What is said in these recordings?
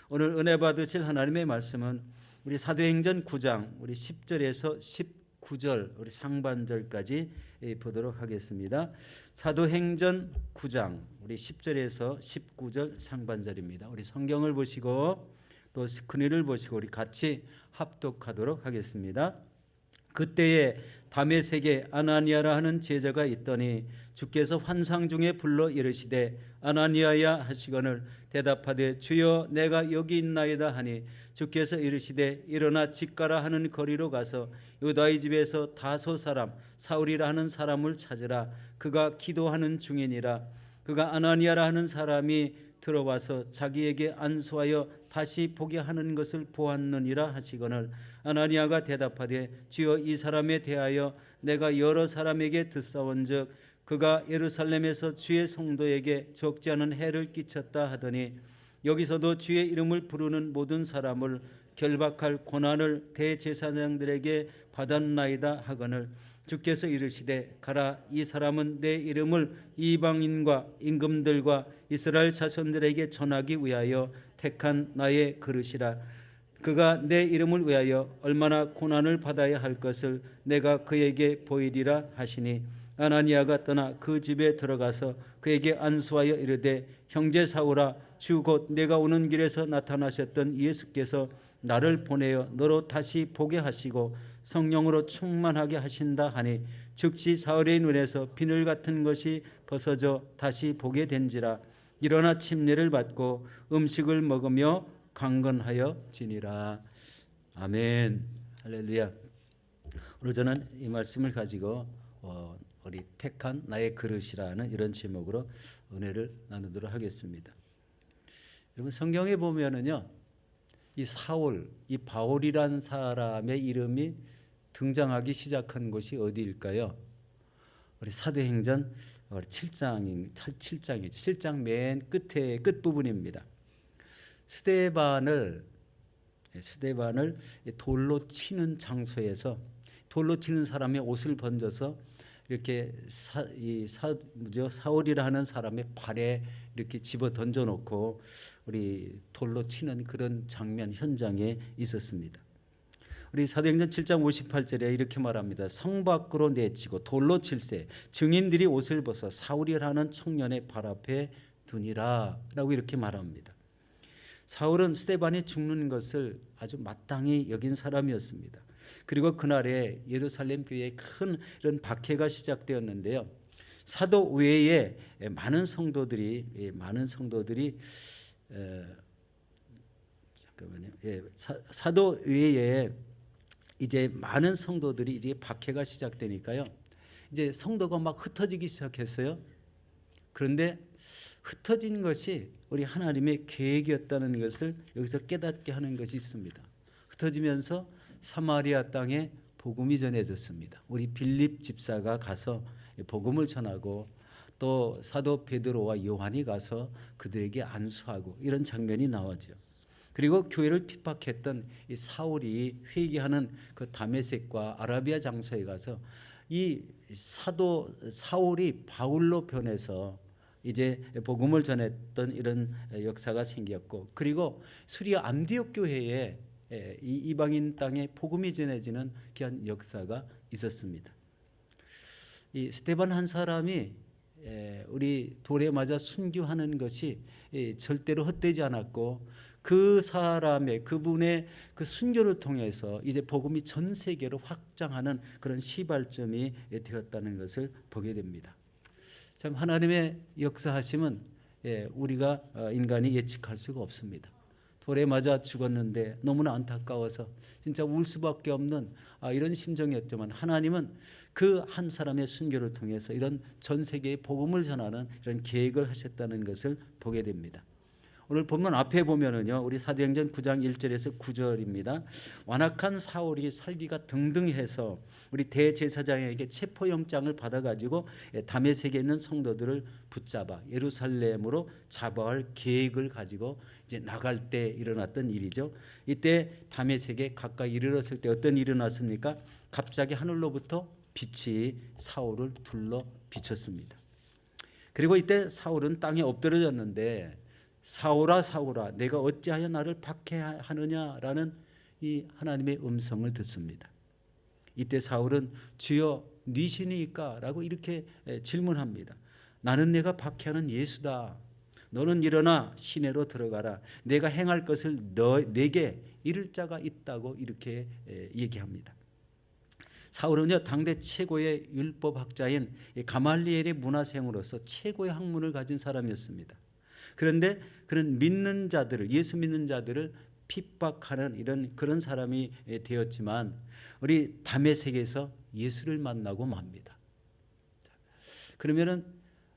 오늘 은혜 받으실 하나님의 말씀은 우리 사도행전 9장 우리 10절에서 19절 우리 상반절까지 보도록 하겠습니다. 사도행전 9장 우리 10절에서 19절 상반절입니다. 우리 성경을 보시고 또 스크린을 보시고 우리 같이 합독하도록 하겠습니다. 그때에 다메섹에 아나니아라 하는 제자가 있더니 주께서 환상 중에 불러 이르시되 아나니아야 하시거늘 대답하되 주여 내가 여기 있나이다 하니 주께서 이르시되 일어나 집 가라 하는 거리로 가서 유다의 집에서 다소 사람 사울이라 하는 사람을 찾으라. 그가 기도하는 중이니라. 그가 아나니아라 하는 사람이 들어와서 자기에게 안수하여 다시 보게 하는 것을 보았느니라 하시거늘 아나니아가 대답하되 주여 이 사람에 대하여 내가 여러 사람에게 듣사온즉 그가 예루살렘에서 주의 성도에게 적지 않은 해를 끼쳤다 하더니 여기서도 주의 이름을 부르는 모든 사람을 결박할 고난을 대제사장들에게 받았나이다 하거늘 주께서 이르시되 가라. 이 사람은 내 이름을 이방인과 임금들과 이스라엘 자손들에게 전하기 위하여 택한 나의 그릇이라. 그가 내 이름을 위하여 얼마나 고난을 받아야 할 것을 내가 그에게 보이리라 하시니 아나니아가 떠나 그 집에 들어가서 그에게 안수하여 이르되 형제 사울아 주 곧 내가 오는 길에서 나타나셨던 예수께서 나를 보내어 너로 다시 보게 하시고 성령으로 충만하게 하신다 하니 즉시 사울의 눈에서 비늘 같은 것이 벗어져 다시 보게 된지라. 일어나 침례를 받고 음식을 먹으며 강건하여 지니라. 아멘. 할렐루야. 오늘 저는 이 말씀을 가지고 우리 택한 나의 그릇이라는 이런 제목으로 은혜를 나누도록 하겠습니다. 여러분 성경에 보면은요, 이 사울, 이 바울이란 사람의 이름이 등장하기 시작한 곳이 어디일까요? 우리 사도행전 7장이죠. 7장 맨 끝에 끝부분입니다. 스데반을 돌로 치는 장소에서 돌로 치는 사람의 옷을 번져서 이렇게 사울이라 하는 사람의 발에 이렇게 집어 던져놓고 우리 돌로 치는 그런 장면 현장에 있었습니다. 우리 사도행전 7장 58절에 이렇게 말합니다. 성 밖으로 내치고 돌로 칠세 증인들이 옷을 벗어 사울이라는 청년의 발 앞에 두니라 라고 이렇게 말합니다. 사울은 스데반이 죽는 것을 아주 마땅히 여긴 사람이었습니다. 그리고 그날에 예루살렘 교회에 큰 이런 박해가 시작되었는데요. 사도 외에 많은 성도들이 사도 외에 이제 많은 성도들이 이제 박해가 시작되니까요. 이제 성도가 막 흩어지기 시작했어요. 그런데 흩어진 것이 우리 하나님의 계획이었다는 것을 여기서 깨닫게 하는 것이 있습니다. 흩어지면서 사마리아 땅에 복음이 전해졌습니다. 우리 빌립 집사가 가서 복음을 전하고 또 사도 베드로와 요한이 가서 그들에게 안수하고 이런 장면이 나오죠. 그리고 교회를 핍박했던 이 사울이 회개하는 그 다메섹과 아라비아 장소에 가서 이 사도 사울이 바울로 변해서 이제 복음을 전했던 이런 역사가 생겼고, 그리고 수리아 안디옥 교회에 이 이방인 땅에 복음이 전해지는 귀한 역사가 있었습니다. 이 스데반 한 사람이 우리 돌에 맞아 순교하는 것이 절대로 헛되지 않았고, 그 사람의 그분의 그 순교를 통해서 이제 복음이 전 세계로 확장하는 그런 시발점이 되었다는 것을 보게 됩니다. 참 하나님의 역사하심은 우리가 인간이 예측할 수가 없습니다. 돌에 맞아 죽었는데 너무나 안타까워서 진짜 울 수밖에 없는 이런 심정이었지만, 하나님은 그 한 사람의 순교를 통해서 이런 전 세계에 복음을 전하는 이런 계획을 하셨다는 것을 보게 됩니다. 오늘 본문 앞에 보면은요, 우리 사도행전 9장 1절에서 9절입니다. 완악한 사울이 살기가 등등해서 우리 대제사장에게 체포영장을 받아가지고 다메섹에 있는 성도들을 붙잡아 예루살렘으로 잡아갈 계획을 가지고 이제 나갈 때 일어났던 일이죠. 이때 다메섹에 가까이 이르렀을 때 어떤 일이 일어났습니까? 갑자기 하늘로부터 빛이 사울을 둘러 비쳤습니다. 그리고 이때 사울은 땅에 엎드려졌는데 사울아 사울아 내가 어찌하여 나를 박해하느냐라는 이 하나님의 음성을 듣습니다. 이때 사울은 주여 니시니까? 라고 이렇게 질문합니다. 나는 내가 박해하는 예수다. 너는 일어나 시내로 들어가라. 내가 행할 것을 내게 이를 자가 있다고 이렇게 얘기합니다. 사울은요 당대 최고의 율법학자인 가말리엘의 문화생으로서 최고의 학문을 가진 사람이었습니다. 그런데 그런 믿는 자들을, 예수 믿는 자들을 핍박하는 이런 그런 사람이 되었지만 우리 다메섹에서 예수를 만나고 맙니다. 그러면은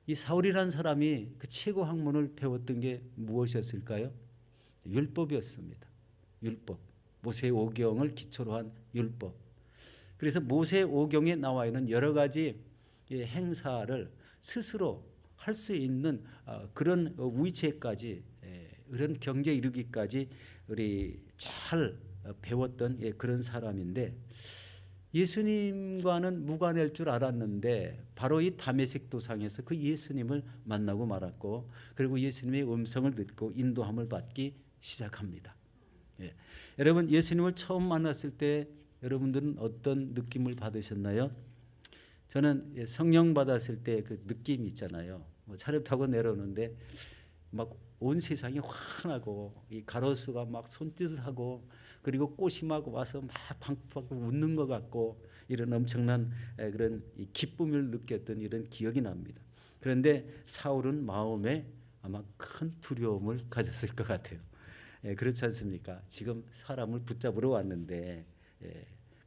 이 사울이라는 사람이 그 최고 학문을 배웠던 게 무엇이었을까요? 율법이었습니다. 율법. 모세 오경을 기초로 한 율법. 그래서 모세 오경에 나와 있는 여러 가지 행사를 스스로 할 수 있는 그런 위치에까지, 그런 경지에 이르기까지 우리 잘 배웠던 그런 사람인데, 예수님과는 무관할 줄 알았는데 바로 이 다메섹 도상에서 그 예수님을 만나고 말았고, 그리고 예수님의 음성을 듣고 인도함을 받기 시작합니다. 여러분, 예수님을 처음 만났을 때 여러분들은 어떤 느낌을 받으셨나요? 저는 성령 받았을 때 그 느낌이 있잖아요. 차를 타고 내려오는데 막 온 세상이 환하고 이 가로수가 막 손짓하고 그리고 꽃이 막 와서 막 방긋방긋 웃는 것 같고 이런 엄청난 그런 기쁨을 느꼈던 이런 기억이 납니다. 그런데 사울은 마음에 아마 큰 두려움을 가졌을 것 같아요. 그렇지 않습니까? 지금 사람을 붙잡으러 왔는데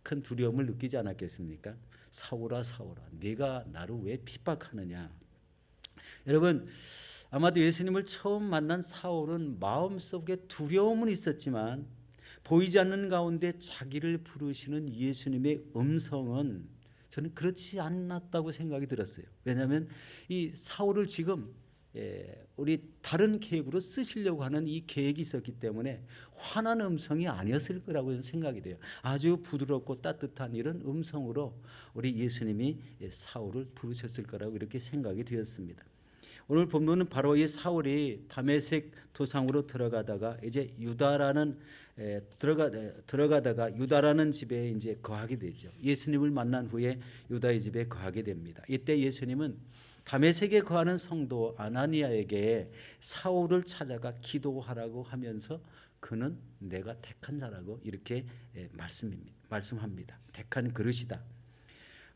큰 두려움을 느끼지 않았겠습니까? 사울아 사울아 네가 나를 왜 핍박하느냐. 여러분, 아마도 예수님을 처음 만난 사울은 마음속에 두려움은 있었지만 보이지 않는 가운데 자기를 부르시는 예수님의 음성은 저는 그렇지 않았다고 생각이 들었어요. 왜냐하면 이 사울을 지금 우리 다른 계획으로 쓰시려고 하는 이 계획이 있었기 때문에 환한 음성이 아니었을 거라고 생각이 돼요. 아주 부드럽고 따뜻한 이런 음성으로 우리 예수님이 사울을 부르셨을 거라고 이렇게 생각이 되었습니다. 오늘 본문은 바로 이 사울이 다메섹 도상으로 들어가다가 이제 유다라는 들어가다가 유다라는 집에 이제 거하게 되죠. 예수님을 만난 후에 유다의 집에 거하게 됩니다. 이때 예수님은 다메섹에 거하는 성도 아나니아에게 사울을 찾아가 기도하라고 하면서 그는 내가 택한 자라고 이렇게 말씀합니다. 택한 그릇이다.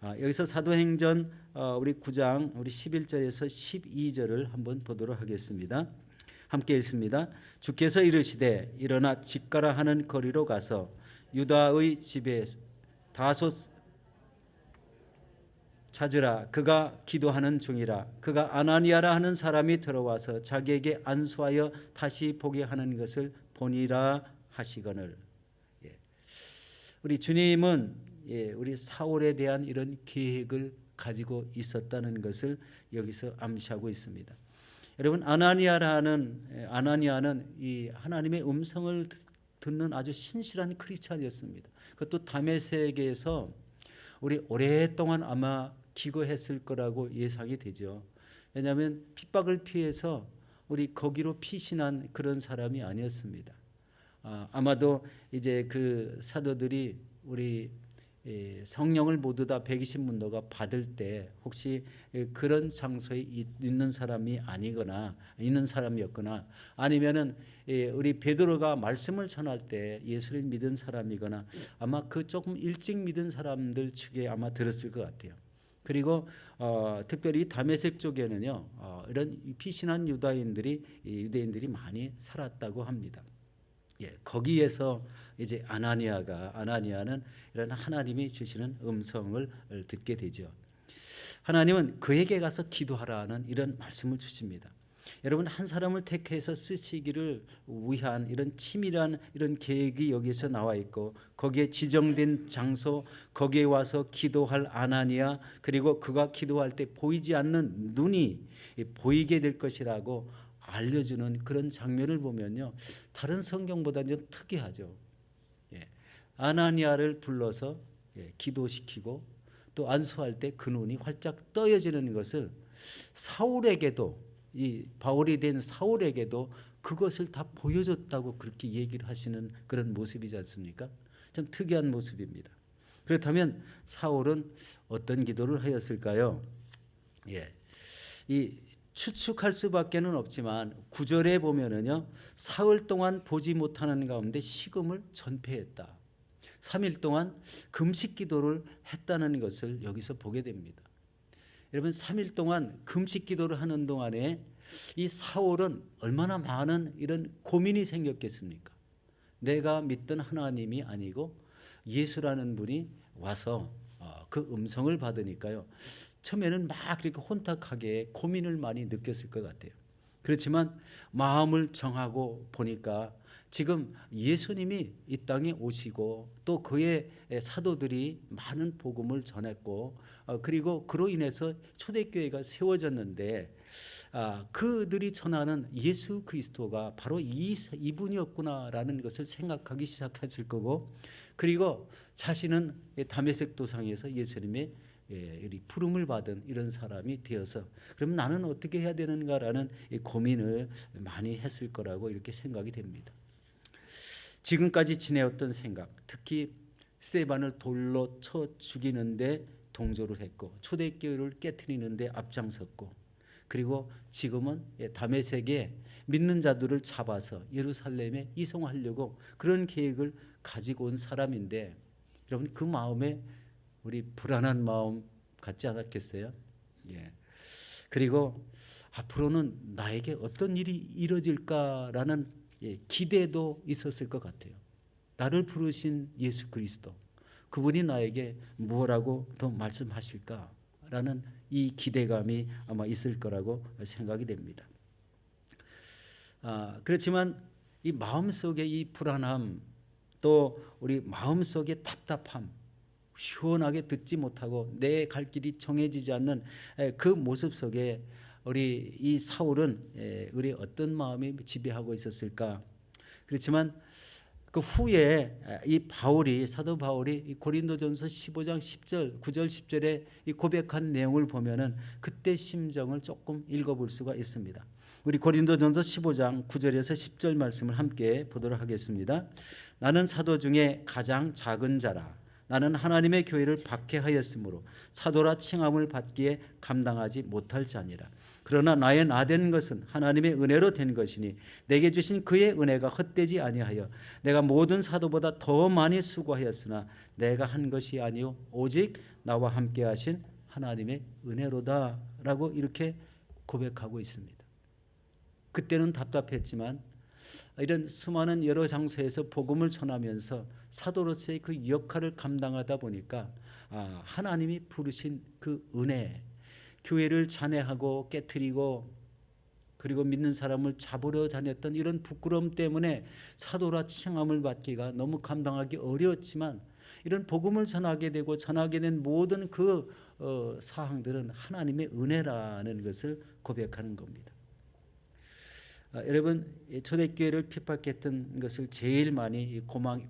여기서 사도행전 우리 9장 우리 11절에서 12절을 한번 보도록 하겠습니다. 함께 읽습니다. 주께서 이르시되 일어나 집 가라 하는 거리로 가서 유다의 집에 다소 찾으라. 그가 기도하는 중이라. 그가 아나니아라 하는 사람이 들어와서 자기에게 안수하여 다시 보게 하는 것을 보니라 하시거늘. 우리 주님은 우리 사울에 대한 이런 계획을 가지고 있었다는 것을 여기서 암시하고 있습니다. 여러분, 아나니아는 이 하나님의 음성을 듣는 아주 신실한 크리스찬이었습니다. 그것도 다메섹에서 우리 오랫동안 아마 기거했을 거라고 예상이 되죠. 왜냐하면 핍박을 피해서 우리 거기로 피신한 그런 사람이 아니었습니다. 아마도 이제 그 사도들이 우리 성령을 모두 다 120문도가 받을 때 혹시 그런 장소에 있는 사람이 아니거나 있는 사람이었거나 아니면은 우리 베드로가 말씀을 전할 때 예수를 믿은 사람이거나 아마 그 조금 일찍 믿은 사람들 측에 아마 들었을 것 같아요. 그리고 특별히 다메섹 쪽에는요 이런 피신한 유대인들이 많이 살았다고 합니다. 거기에서 이제 아나니아는 이런 하나님이 주시는 음성을 듣게 되죠. 하나님은 그에게 가서 기도하라는 이런 말씀을 주십니다. 여러분, 한 사람을 택해서 쓰시기를 위한 이런 치밀한 이런 계획이 여기서 나와 있고 거기에 지정된 장소, 거기에 와서 기도할 아나니아, 그리고 그가 기도할 때 보이지 않는 눈이 보이게 될 것이라고 알려주는 그런 장면을 보면요, 다른 성경보다는 좀 특이하죠. 아나니아를 불러서 기도시키고 또 안수할 때 그 눈이 활짝 떠여지는 것을 사울에게도, 이 바울이 된 사울에게도 그것을 다 보여줬다고 그렇게 얘기를 하시는 그런 모습이지 않습니까? 좀 특이한 모습입니다. 그렇다면 사울은 어떤 기도를 하였을까요? 예, 이 추측할 수밖에는 없지만 9절에 보면은요, 사흘 동안 보지 못하는 가운데 식음을 전폐했다. 3일 동안 금식 기도를 했다는 것을 여기서 보게 됩니다. 여러분, 3일 동안 금식 기도를 하는 동안에 이 사울은 얼마나 많은 이런 고민이 생겼겠습니까? 내가 믿던 하나님이 아니고 예수라는 분이 와서 그 음성을 받으니까요, 처음에는 막 이렇게 혼탁하게 고민을 많이 느꼈을 것 같아요. 그렇지만 마음을 정하고 보니까 지금 예수님이 이 땅에 오시고 또 그의 사도들이 많은 복음을 전했고, 그리고 그로 인해서 초대교회가 세워졌는데, 그들이 전하는 예수 그리스도가 바로 이분이었구나라는 것을 생각하기 시작했을 거고, 그리고 자신은 다메섹 도상에서 예수님의 부름을 받은 이런 사람이 되어서 그럼 나는 어떻게 해야 되는가라는 고민을 많이 했을 거라고 이렇게 생각이 됩니다. 지금까지 지내었던 생각, 특히 스데반을 돌로 쳐 죽이는데 동조를 했고 초대교회를 깨트리는데 앞장섰고, 그리고 지금은 다메섹에 믿는 자들을 잡아서 예루살렘에 이송하려고 그런 계획을 가지고 온 사람인데, 여러분 그 마음에 우리 불안한 마음 갖지 않았겠어요? 예. 그리고 앞으로는 나에게 어떤 일이 이루어질까라는 기대도 있었을 것 같아요. 나를 부르신 예수 그리스도, 그분이 나에게 무엇라고 더 말씀하실까라는 이 기대감이 아마 있을 거라고 생각이 됩니다. 그렇지만 이 마음속에 이 불안함, 또 우리 마음속의 답답함, 시원하게 듣지 못하고 내 갈 길이 정해지지 않는 그 모습 속에 우리 이 사울은 우리 어떤 마음이 지배하고 있었을까? 그렇지만 그 후에 이 바울이, 사도 바울이 이 고린도전서 15장 10절, 9절 10절에 이 고백한 내용을 보면은 그때 심정을 조금 읽어볼 수가 있습니다. 우리 고린도전서 15장 9절에서 10절 말씀을 함께 보도록 하겠습니다. 나는 사도 중에 가장 작은 자라. 나는 하나님의 교회를 박해하였으므로 사도라 칭함을 받기에 감당하지 못할 자니라. 그러나 나의 나된 것은 하나님의 은혜로 된 것이니 내게 주신 그의 은혜가 헛되지 아니하여 내가 모든 사도보다 더 많이 수고하였으나 내가 한 것이 아니요 오직 나와 함께 하신 하나님의 은혜로다 라고 이렇게 고백하고 있습니다. 그때는 답답했지만 이런 수많은 여러 장소에서 복음을 전하면서 사도로서의 그 역할을 감당하다 보니까 하나님이 부르신 그 은혜, 교회를 잔해하고 깨트리고 그리고 믿는 사람을 잡으려 다녔던 이런 부끄러움 때문에 사도라 칭함을 받기가 너무 감당하기 어려웠지만, 이런 복음을 전하게 되고 전하게 된 모든 그 사항들은 하나님의 은혜라는 것을 고백하는 겁니다. 여러분, 초대교회를 핍박했던 것을 제일 많이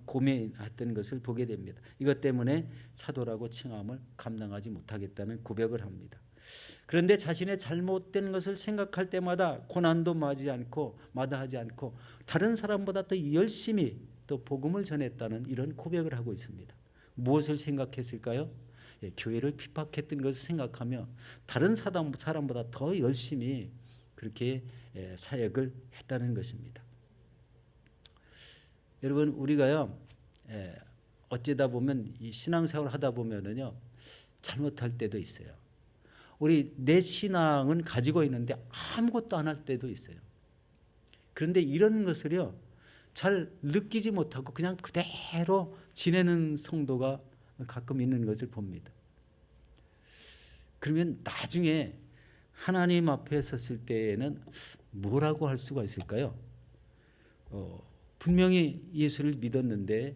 고민했던 것을 보게 됩니다. 이것 때문에 사도라고 칭함을 감당하지 못하겠다는 고백을 합니다. 그런데 자신의 잘못된 것을 생각할 때마다 고난도 마다하지 않고 다른 사람보다 더 열심히 또 복음을 전했다는 이런 고백을 하고 있습니다. 무엇을 생각했을까요? 교회를 핍박했던 것을 생각하며 다른 사람보다 더 열심히 그렇게 사역을 했다는 것입니다. 여러분, 우리가요 어쩌다 보면 이 신앙생활을 하다 보면은요 잘못할 때도 있어요. 우리 내 신앙은 가지고 있는데 아무것도 안 할 때도 있어요. 그런데 이런 것을요 잘 느끼지 못하고 그냥 그대로 지내는 성도가 가끔 있는 것을 봅니다. 그러면 나중에 하나님 앞에 섰을 때에는 뭐라고 할 수가 있을까요? 분명히 예수를 믿었는데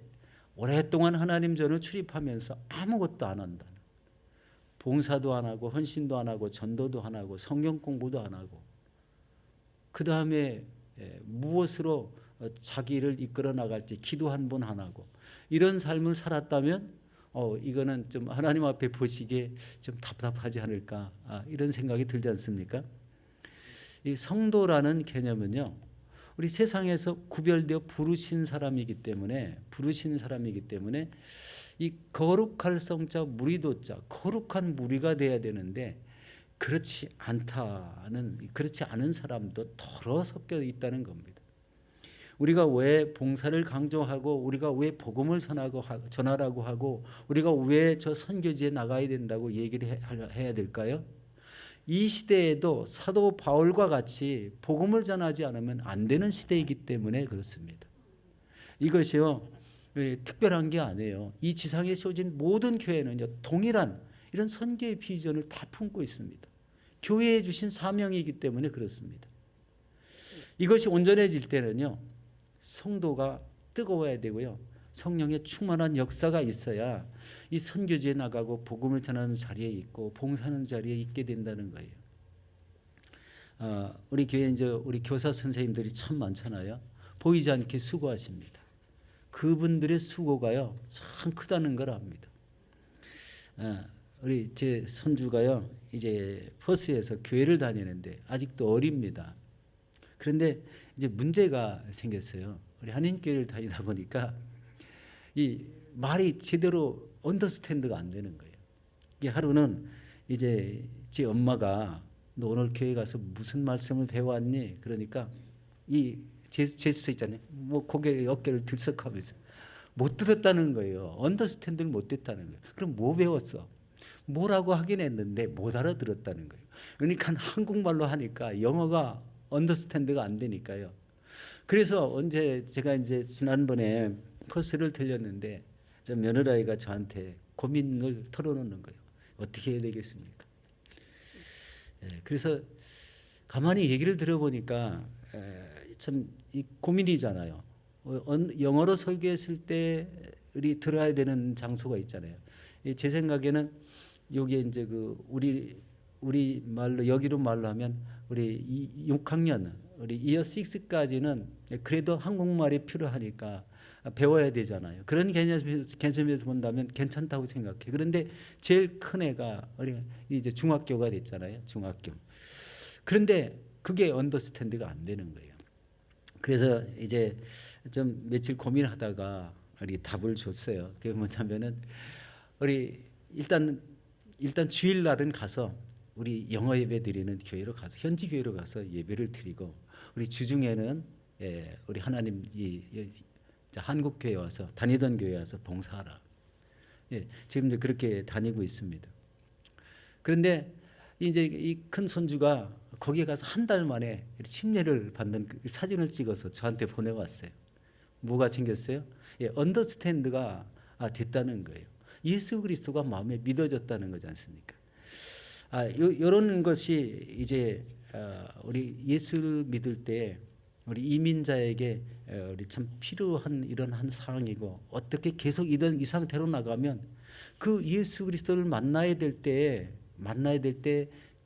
오랫동안 하나님 전을 출입하면서 아무것도 안 한다. 봉사도 안 하고 헌신도 안 하고 전도도 안 하고 성경 공부도 안 하고, 그 다음에 무엇으로 자기를 이끌어 나갈지 기도 한 번 안 하고 이런 삶을 살았다면 이거는 좀 하나님 앞에 보시기에 좀 답답하지 않을까, 이런 생각이 들지 않습니까? 이 성도라는 개념은요 우리 세상에서 구별되어 부르신 사람이기 때문에 이 거룩할 성자 무리도자 거룩한 무리가 돼야 되는데 그렇지 않은 사람도 더러 섞여 있다는 겁니다. 우리가 왜 봉사를 강조하고 우리가 왜 복음을 전하라고 하고 우리가 왜 저 선교지에 나가야 된다고 얘기를 해야 될까요? 이 시대에도 사도 바울과 같이 복음을 전하지 않으면 안 되는 시대이기 때문에 그렇습니다. 이것이요 특별한 게 아니에요. 이 지상에 세워진 모든 교회는요 동일한 이런 선교의 비전을 다 품고 있습니다. 교회에 주신 사명이기 때문에 그렇습니다. 이것이 온전해질 때는요 성도가 뜨거워야 되고요 성령의 충만한 역사가 있어야 이 선교지에 나가고 복음을 전하는 자리에 있고 봉사하는 자리에 있게 된다는 거예요. 우리 교회 이제 우리 교사 선생님들이 참 많잖아요. 보이지 않게 수고하십니다. 그분들의 수고가요 참 크다는 걸 압니다. 우리 제 손주가요 이제 퍼스에서 교회를 다니는데 아직도 어립니다. 그런데 이제 문제가 생겼어요. 우리 한인교회를 다니다 보니까 이 말이 제대로 언더스탠드가 안 되는 거예요. 이 하루는 이제 제 엄마가 너 오늘 교회 가서 무슨 말씀을 배워왔니? 그러니까 이 제스처 있잖아요. 뭐 고개 어깨를 들썩하면서 못 들었다는 거예요. 언더스탠드를 못 됐다는 거예요. 그럼 뭐 배웠어? 뭐라고 하긴 했는데 못 알아들었다는 거예요. 그러니까 한국말로 하니까 영어가 언더스탠드가 안 되니까요. 그래서 언제 제가 이제 지난번에 퍼스를 들렸는데 저 며느라이가 저한테 고민을 털어놓는 거예요. 어떻게 해야 되겠습니까? 그래서 가만히 얘기를 들어보니까 참 이 고민이잖아요. 영어로 설교했을 때 우리 들어야 되는 장소가 있잖아요. 제 생각에는 여기에 이제 그 우리 말로 여기로 말로 하면 우리 6학년 우리 이어 6까지는 그래도 한국말이 필요하니까 배워야 되잖아요. 그런 개념에서 본다면 괜찮다고 생각해. 그런데 제일 큰 애가 우리 이제 중학교가 됐잖아요. 중학교. 그런데 그게 언더스탠드가 안 되는 거예요. 그래서 이제 좀 며칠 고민하다가 우리 답을 줬어요. 그게 뭐냐면은 우리 일단 주일날은 가서 우리 영어 예배 드리는 교회로 가서 현지 교회로 가서 예배를 드리고 우리 주중에는 우리 하나님 한국 교회 와서 다니던 교회 와서 봉사하라. 지금 이제 그렇게 다니고 있습니다. 그런데 이제 이 큰 손주가 거기에 가서 한 달 만에 침례를 받는 그 사진을 찍어서 저한테 보내왔어요. 뭐가 생겼어요? 언더스탠드가 됐다는 거예요. 예수 그리스도가 마음에 믿어졌다는 거지 않습니까? 이런 것이 이제 우리 예수를 믿을 때 우리 이민자에게 우리 참 필요한 이런 한 상황이고 어떻게 계속 이 상태로 나가면 그 예수 그리스도를 만나야 될 때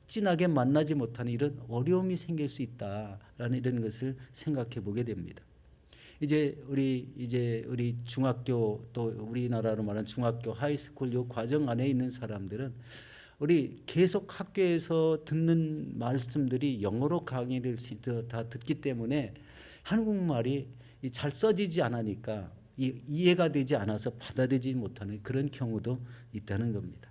진하게 만나지 못하는 이런 어려움이 생길 수 있다라는 이런 것을 생각해 보게 됩니다. 이제 우리 중학교 또 우리나라로 말하는 중학교 하이스쿨 요 과정 안에 있는 사람들은 우리 계속 학교에서 듣는 말씀들이 영어로 강의를 다 듣기 때문에 한국말이 잘 써지지 않으니까 이해가 되지 않아서 받아들이지 못하는 그런 경우도 있다는 겁니다.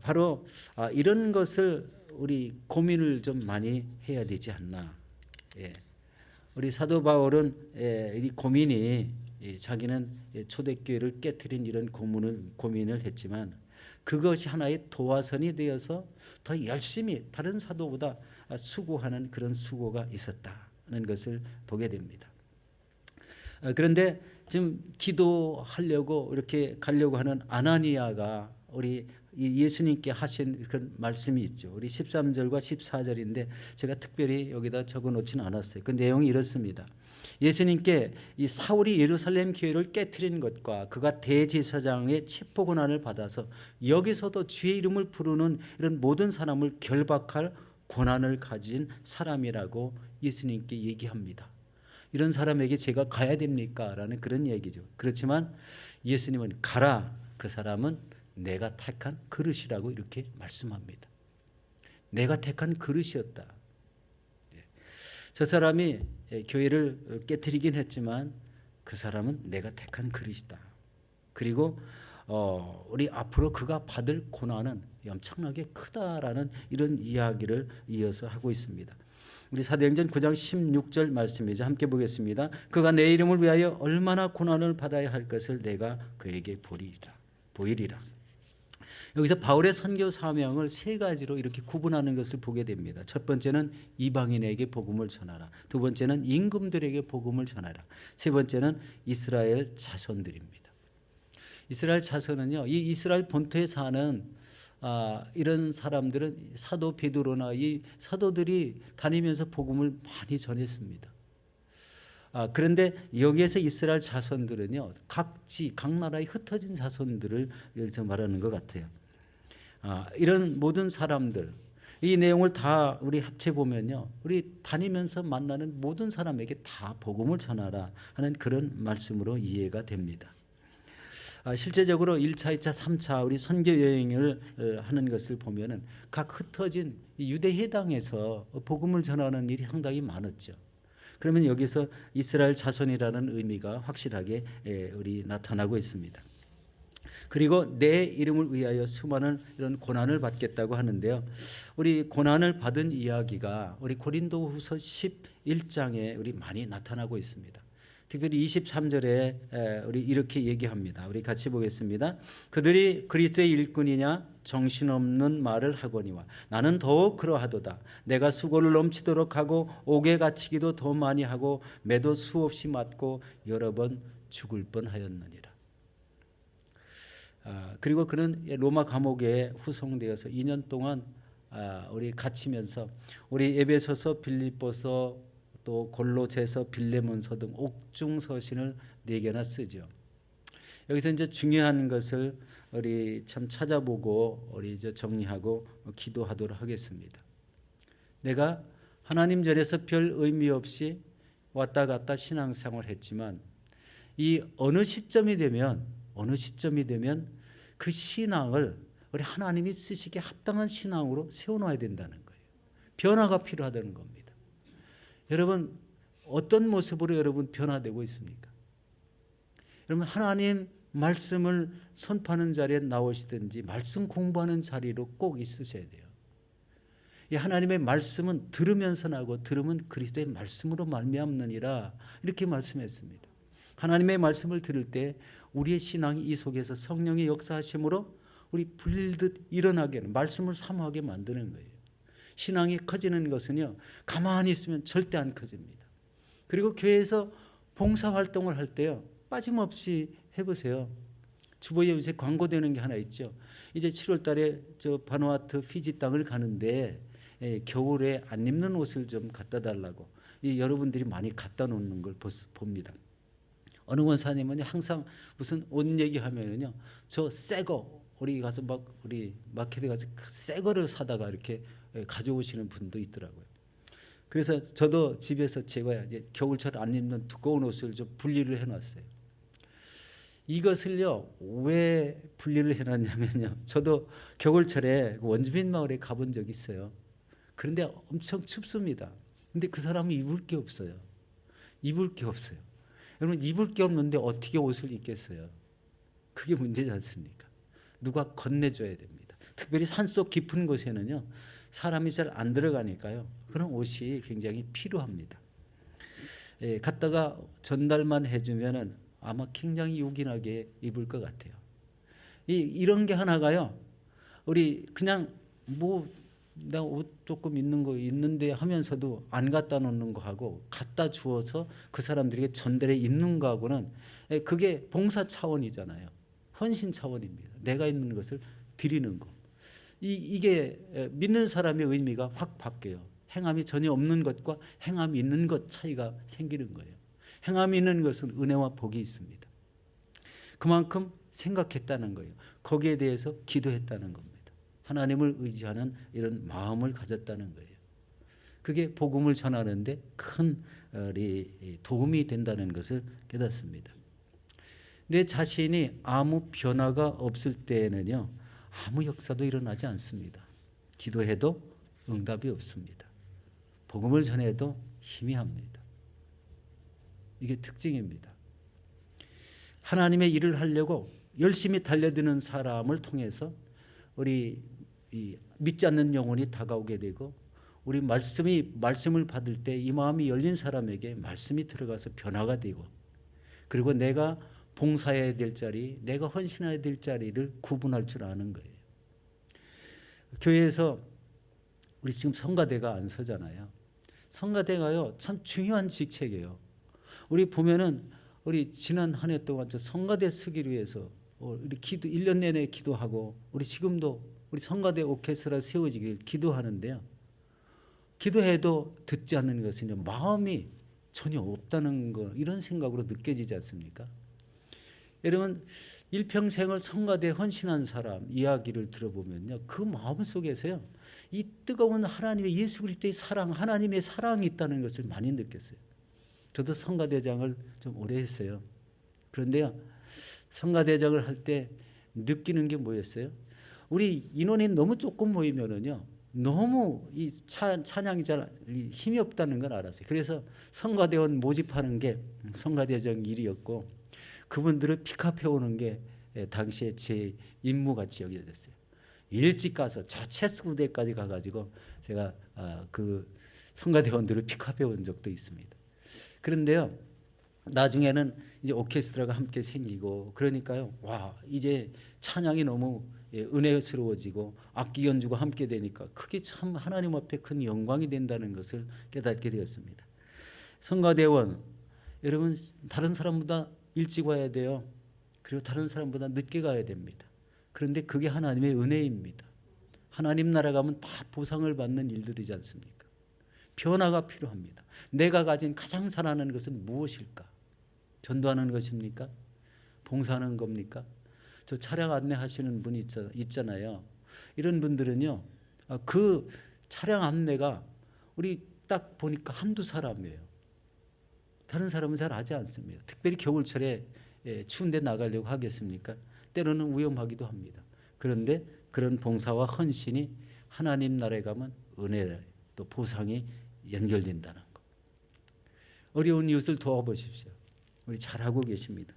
바로 이런 것을 우리 고민을 좀 많이 해야 되지 않나. 우리 사도 바울은 이 고민이 자기는 초대교회를 깨트린 이런 고민을 했지만 그것이 하나의 도화선이 되어서 더 열심히 다른 사도보다 수고하는 그런 수고가 있었다는 것을 보게 됩니다. 그런데 지금 기도하려고 이렇게 가려고 하는 아나니아가 우리 예수님께 하신 그런 말씀이 있죠. 우리 13절과 14절인데 제가 특별히 여기다 적어놓지는 않았어요. 그 내용이 이렇습니다. 예수님께 이 사울이 예루살렘 교회를 깨트린 것과 그가 대제사장의 체포 권한을 받아서 여기서도 주의 이름을 부르는 이런 모든 사람을 결박할 권한을 가진 사람이라고 예수님께 얘기합니다. 이런 사람에게 제가 가야 됩니까? 라는 그런 얘기죠. 그렇지만 예수님은 가라. 그 사람은 내가 택한 그릇이라고 이렇게 말씀합니다. 내가 택한 그릇이었다. 저 사람이 교회를 깨뜨리긴 했지만 그 사람은 내가 택한 그릇이다. 그리고 우리 앞으로 그가 받을 고난은 엄청나게 크다라는 이런 이야기를 이어서 하고 있습니다. 우리 사도행전 9장 16절 말씀이죠. 함께 보겠습니다. 그가 내 이름을 위하여 얼마나 고난을 받아야 할 것을 내가 그에게 보이리라. 여기서 바울의 선교 사명을 세 가지로 이렇게 구분하는 것을 보게 됩니다. 첫 번째는 이방인에게 복음을 전하라. 두 번째는 임금들에게 복음을 전하라. 세 번째는 이스라엘 자손들입니다. 이스라엘 자손은요, 이 이스라엘 본토에 사는 이런 사람들은 사도 베드로나 이 사도들이 다니면서 복음을 많이 전했습니다. 그런데 여기에서 이스라엘 자손들은요, 각 나라에 흩어진 자손들을 여기서 말하는 것 같아요. 이런 모든 사람들, 이 내용을 다 우리 합쳐 보면요, 우리 다니면서 만나는 모든 사람에게 다 복음을 전하라 하는 그런 말씀으로 이해가 됩니다. 실제적으로 1차, 2차, 3차 우리 선교 여행을 하는 것을 보면은 각 흩어진 유대 해당에서 복음을 전하는 일이 상당히 많았죠. 그러면 여기서 이스라엘 자손이라는 의미가 확실하게 우리 나타나고 있습니다. 그리고 내 이름을 위하여 수많은 이런 고난을 받겠다고 하는데요. 우리 고난을 받은 이야기가 우리 고린도후서 11장에 우리 많이 나타나고 있습니다. 특별히 23절에 우리 이렇게 얘기합니다. 우리 같이 보겠습니다. 그들이 그리스도의 일꾼이냐 정신없는 말을 하거니와 나는 더욱 그러하도다. 내가 수고를 넘치도록 하고 옥에 갇히기도 더 많이 하고 매도 수없이 맞고 여러 번 죽을 뻔하였느니라. 그리고 그는 로마 감옥에 후송되어서 2년 동안 우리 갇히면서 우리 에베소서, 빌립보서, 또 골로새서, 빌레몬서 등 옥중 서신을 4개나 쓰죠. 여기서 이제 중요한 것을 우리 참 찾아보고 우리 이제 정리하고 기도하도록 하겠습니다. 내가 하나님 절에서 별 의미 없이 왔다 갔다 신앙생활을 했지만 이 어느 시점이 되면 그 신앙을 우리 하나님이 쓰시기에 합당한 신앙으로 세워놔야 된다는 거예요. 변화가 필요하다는 겁니다. 여러분 어떤 모습으로 여러분 변화되고 있습니까? 여러분 하나님 말씀을 선포하는 자리에 나오시든지 말씀 공부하는 자리로 꼭 있으셔야 돼요. 이 하나님의 말씀은 들으면서 나고 들으면 그리스도의 말씀으로 말미암느니라 이렇게 말씀했습니다. 하나님의 말씀을 들을 때 우리의 신앙이 이 속에서 성령의 역사하심으로 우리 불릴듯 일어나게 하는 말씀을 사모하게 만드는 거예요. 신앙이 커지는 것은요 가만히 있으면 절대 안 커집니다. 그리고 교회에서 봉사활동을 할 때요 빠짐없이 해보세요. 주보에 요새 광고되는 게 하나 있죠. 이제 7월 달에 저 바누아투 피지 땅을 가는데 겨울에 안 입는 옷을 좀 갖다 달라고 여러분들이 많이 갖다 놓는 걸 봅니다. 어느 원사님은 항상 무슨 옷 얘기하면은요, 저 새 거 우리 가서 막 우리 마켓에 가서 새 거를 사다가 이렇게 가져오시는 분도 있더라고요. 그래서 저도 집에서 제가 이제 겨울철 안 입는 두꺼운 옷을 좀 분리를 해놨어요. 이것을요 왜 분리를 해놨냐면요, 저도 겨울철에 원주민 마을에 가본 적이 있어요. 그런데 엄청 춥습니다. 근데 그 사람은 입을 게 없어요. 여러분 입을 게 없는데 어떻게 옷을 입겠어요? 그게 문제지 않습니까? 누가 건네줘야 됩니다. 특별히 산속 깊은 곳에는요 사람이 잘 안 들어가니까요 그런 옷이 굉장히 필요합니다. 갔다가 전달만 해주면은 아마 굉장히 요긴하게 입을 것 같아요. 이런 게 하나가요 우리 그냥 뭐 내가 옷 조금 있는 거 있는데 하면서도 안 갖다 놓는 거 하고 갖다 주어서 그 사람들에게 전달해 있는 거하고는 그게 봉사 차원이잖아요. 헌신 차원입니다. 내가 있는 것을 드리는 거. 이게 믿는 사람의 의미가 확 바뀌어요. 행함이 전혀 없는 것과 행함이 있는 것 차이가 생기는 거예요. 행함이 있는 것은 은혜와 복이 있습니다. 그만큼 생각했다는 거예요. 거기에 대해서 기도했다는 겁니다. 하나님을 의지하는 이런 마음을 가졌다는 거예요. 그게 복음을 전하는데 큰 도움이 된다는 것을 깨닫습니다. 내 자신이 아무 변화가 없을 때에는요 아무 역사도 일어나지 않습니다. 기도해도 응답이 없습니다. 복음을 전해도 희미합니다. 이게 특징입니다. 하나님의 일을 하려고 열심히 달려드는 사람을 통해서 우리 믿지 않는 영혼이 다가오게 되고, 우리 말씀을 받을 때 이 마음이 열린 사람에게 말씀이 들어가서 변화가 되고, 그리고 내가 봉사해야 될 자리, 내가 헌신해야 될 자리를 구분할 줄 아는 거예요. 교회에서 우리 지금 성가대가 안 서잖아요. 성가대가요 참 중요한 직책이에요. 우리 보면은 우리 지난 한 해 동안 저 성가대 서기를 위해서 우리 기도 1년 내내 기도하고, 우리 지금도 우리 성가대 오케스트라 세워지길 기도하는데요. 기도해도 듣지 않는 것은 마음이 전혀 없다는 거, 이런 생각으로 느껴지지 않습니까? 여러분, 일평생을 성가대에 헌신한 사람 이야기를 들어보면요, 그 마음 속에서요 이 뜨거운 하나님의 예수 그리스도의 사랑, 하나님의 사랑이 있다는 것을 많이 느꼈어요. 저도 성가대장을 좀 오래 했어요. 그런데요, 성가대장을 할 때 느끼는 게 뭐였어요? 우리 인원이 너무 조금 모이면은요, 너무 이 찬양이 잘 힘이 없다는 걸 알았어요. 그래서 성가대원 모집하는 게 성가대장 일이었고, 그분들을 픽업해 오는 게 당시에 제 임무같이 여겨졌어요. 일찍 가서 저 체스구대까지 가가지고 제가 그 성가대원들을 픽업해 온 적도 있습니다. 그런데요, 나중에는 이제 오케스트라가 함께 생기고, 그러니까요, 와, 이제 찬양이 너무 은혜스러워지고 악기 연주가 함께 되니까 그게 참 하나님 앞에 큰 영광이 된다는 것을 깨닫게 되었습니다. 성가대원, 여러분, 다른 사람보다 일찍 와야 돼요. 그리고 다른 사람보다 늦게 가야 됩니다. 그런데 그게 하나님의 은혜입니다. 하나님 나라 가면 다 보상을 받는 일들이지 않습니까? 변화가 필요합니다. 내가 가진 가장 잘하는 것은 무엇일까? 전도하는 것입니까? 봉사하는 겁니까? 저 차량 안내하시는 분이 있잖아요. 이런 분들은요, 그 차량 안내가 우리 딱 보니까 한두 사람이에요. 다른 사람은 잘 하지 않습니다. 특별히 겨울철에 추운데 나가려고 하겠습니까? 때로는 위험하기도 합니다. 그런데 그런 봉사와 헌신이 하나님 나라에 가면 은혜, 또 보상이 연결된다는 것. 어려운 이웃을 도와보십시오. 우리 잘하고 계십니다.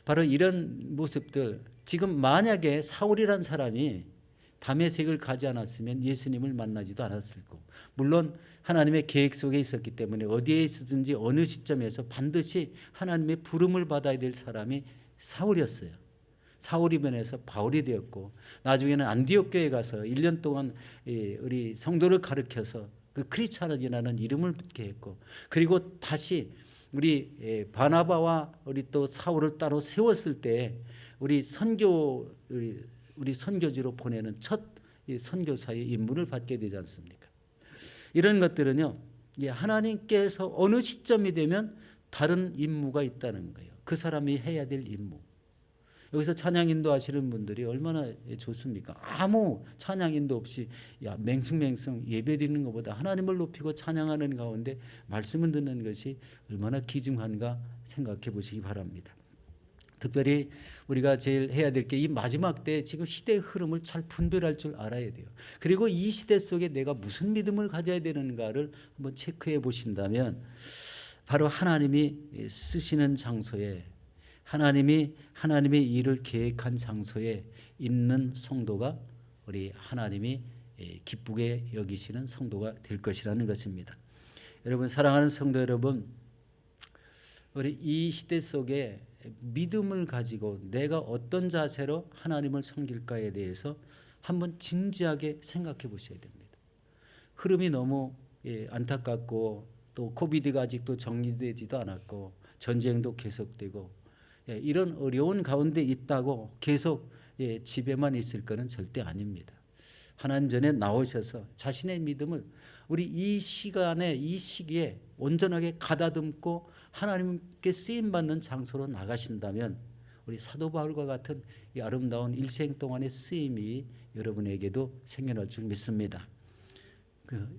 바로 이런 모습들, 지금 만약에 사울이란 사람이 다메섹을 가지 않았으면 예수님을 만나지도 않았을 거고, 물론 하나님의 계획 속에 있었기 때문에 어디에 있었든지 어느 시점에서 반드시 하나님의 부름을 받아야 될 사람이 사울이었어요. 사울이 변해서 바울이 되었고, 나중에는 안디옥 교회에 가서 1년 동안 우리 성도를 가르쳐서 그 크리스찬이라는 이름을 붙게 했고, 그리고 다시 우리 바나바와 우리 또 사울을 따로 세웠을 때 우리 선교지로 보내는 첫 선교사의 임무를 받게 되지 않습니까? 이런 것들은요, 하나님께서 어느 시점이 되면 다른 임무가 있다는 거예요. 그 사람이 해야 될 임무. 여기서 찬양인도 하시는 분들이 얼마나 좋습니까? 아무 찬양인도 없이 맹숭맹숭 예배드리는 것보다 하나님을 높이고 찬양하는 가운데 말씀을 듣는 것이 얼마나 귀중한가 생각해 보시기 바랍니다. 특별히 우리가 제일 해야 될 게 이 마지막 때 지금 시대의 흐름을 잘 분별할 줄 알아야 돼요. 그리고 이 시대 속에 내가 무슨 믿음을 가져야 되는가를 한번 체크해 보신다면, 바로 하나님이 쓰시는 장소에, 하나님의 일을 계획한 장소에 있는 성도가 우리 하나님이 기쁘게 여기시는 성도가 될 것이라는 것입니다. 여러분, 사랑하는 성도 여러분, 우리 이 시대 속에 믿음을 가지고 내가 어떤 자세로 하나님을 섬길까에 대해서 한번 진지하게 생각해 보셔야 됩니다. 흐름이 너무 안타깝고, 또 코비드가 아직도 정리되지도 않았고, 전쟁도 계속되고, 이런 어려운 가운데 있다고 계속 집에만 있을 거는 절대 아닙니다. 하나님 전에 나오셔서 자신의 믿음을 우리 이 시간에, 이 시기에 온전하게 가다듬고 하나님께 쓰임받는 장소로 나가신다면, 우리 사도 바울과 같은 이 아름다운 일생 동안의 쓰임이 여러분에게도 생겨날 줄 믿습니다.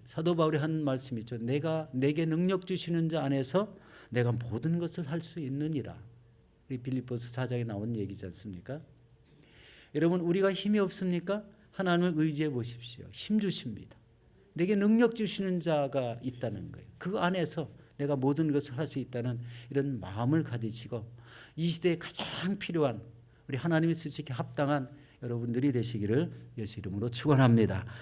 사도 바울이 한 말씀이 있죠. 내게 능력 주시는 자 안에서 내가 모든 것을 할 수 있느니라. 우리 빌립보서 4장에 나온 얘기지 않습니까? 여러분, 우리가 힘이 없습니까? 하나님을 의지해 보십시오. 힘 주십니다. 내게 능력 주시는 자가 있다는 거예요. 그 안에서 내가 모든 것을 할 수 있다는 이런 마음을 가지시고 이 시대에 가장 필요한 우리 하나님이 쓰시기에 합당한 여러분들이 되시기를 예수 이름으로 축원합니다.